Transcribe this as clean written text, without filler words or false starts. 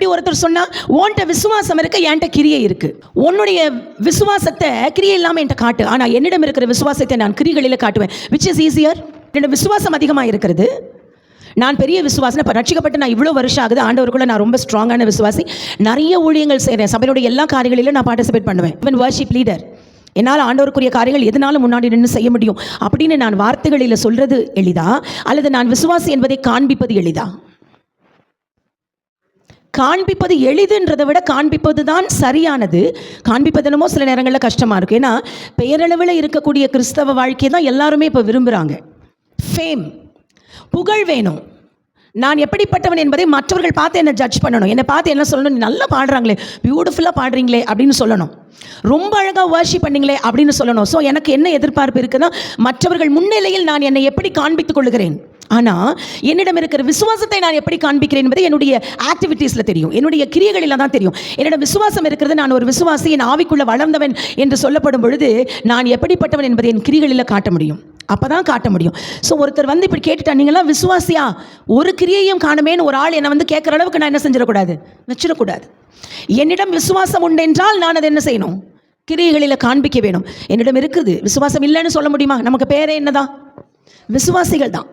இப்படி ஒருத்தர் சொன்னா, உன்கிட்ட விசுவாசம் இருக்கு, என்கிட்ட கிரியை இருக்கு. உன்னுடைய விசுவாசத்தை கிரியை இல்லாமல் என்கிட்ட காட்டு, ஆனால் என்னிடம் இருக்கிற விசுவாசத்தை நான் கிரிகளில் காட்டுவேன். Which is easier? என்னோட விசுவாசம் அதிகமாக இருக்கிறது, நான் பெரிய விசுவாசம். இப்போ ரட்சிக்கப்பட்டு நான் இவ்வளோ வருஷம் ஆகுது, ஆண்டவருக்குள்ள நான் ரொம்ப ஸ்ட்ராங்கான விசுவாசி, நிறைய ஊழியங்கள் செய்கிறேன், சபையோட எல்லா காரியங்களிலும் நான் பார்ட்டிசிபேட் பண்ணுவேன். ஈவன் வர்ஷிப் லீடர், என்னால் ஆண்டவருக்குரிய காரியங்கள் எதனாலும் முன்னாடி நின்று செய்ய முடியும் அப்படின்னு நான் வார்த்தைகளில் சொல்கிறது எளிதா, அல்லது நான் விசுவாசி என்பதை காண்பிப்பது எளிதா? காண்பிப்பது எளிதுன்றதை விட காண்பிப்பது தான் சரியானது. காண்பிப்பதனமோ சில நேரங்களில் கஷ்டமாக இருக்கும். ஏன்னா பெயரளவில் இருக்கக்கூடிய கிறிஸ்தவ வாழ்க்கையை தான் எல்லாருமே இப்போ விரும்புகிறாங்க. ஃபேம், புகழ் வேணும். நான் எப்படிப்பட்டவன் என்பதை மற்றவர்கள் பார்த்து என்னை ஜட்ஜ் பண்ணணும். என்னை பார்த்து என்ன சொல்லணும், நீ நல்லா பாடுறாங்களே, பியூட்டிஃபுல்லாக பாடுறீங்களே அப்படின்னு சொல்லணும், ரொம்ப அழகாக வர்ஷிப் பண்ணீங்களே அப்படின்னு சொல்லணும். ஸோ எனக்கு என்ன எதிர்பார்ப்பு இருக்குன்னா, மற்றவர்கள் முன்னிலையில் நான் என்னை எப்படி காண்பித்துக் கொள்கிறேன், ஆனால் என்னிடம் இருக்கிற விசுவாசத்தை நான் எப்படி காண்பிக்கிறேன் என்பது என்னுடைய ஆக்டிவிட்டீஸில் தெரியும், என்னுடைய கிரியைகளில் தான் தெரியும். என்னிடம் விசுவாசம் இருக்கிறது, நான் ஒரு விசுவாசி, என் ஆவிக்குள்ள வளர்ந்தவன் என்று சொல்லப்படும் பொழுது நான் எப்படிப்பட்டவன் என்பதை என் கிரியைகளில் காட்ட முடியும். அப்போ தான் காட்ட முடியும். ஸோ ஒருத்தர் வந்து இப்படி கேட்டுட்டா, நீங்களாம் விசுவாசியா, ஒரு கிரியையும் காணுமேன்னு ஒரு ஆள் என்னை வந்து கேட்குற அளவுக்கு நான் என்ன செஞ்சிடக்கூடாது, வச்சிடக்கூடாது. என்னிடம் விசுவாசம் உண்டு என்றால் நான் அதை என்ன செய்யணும், கிரியைகளில் காண்பிக்க வேணும். என்னிடம் இருக்குது, விசுவாசம் இல்லைன்னு சொல்ல முடியுமா? நமக்கு பேரே என்னதான், விசுவாசிகள் தான்.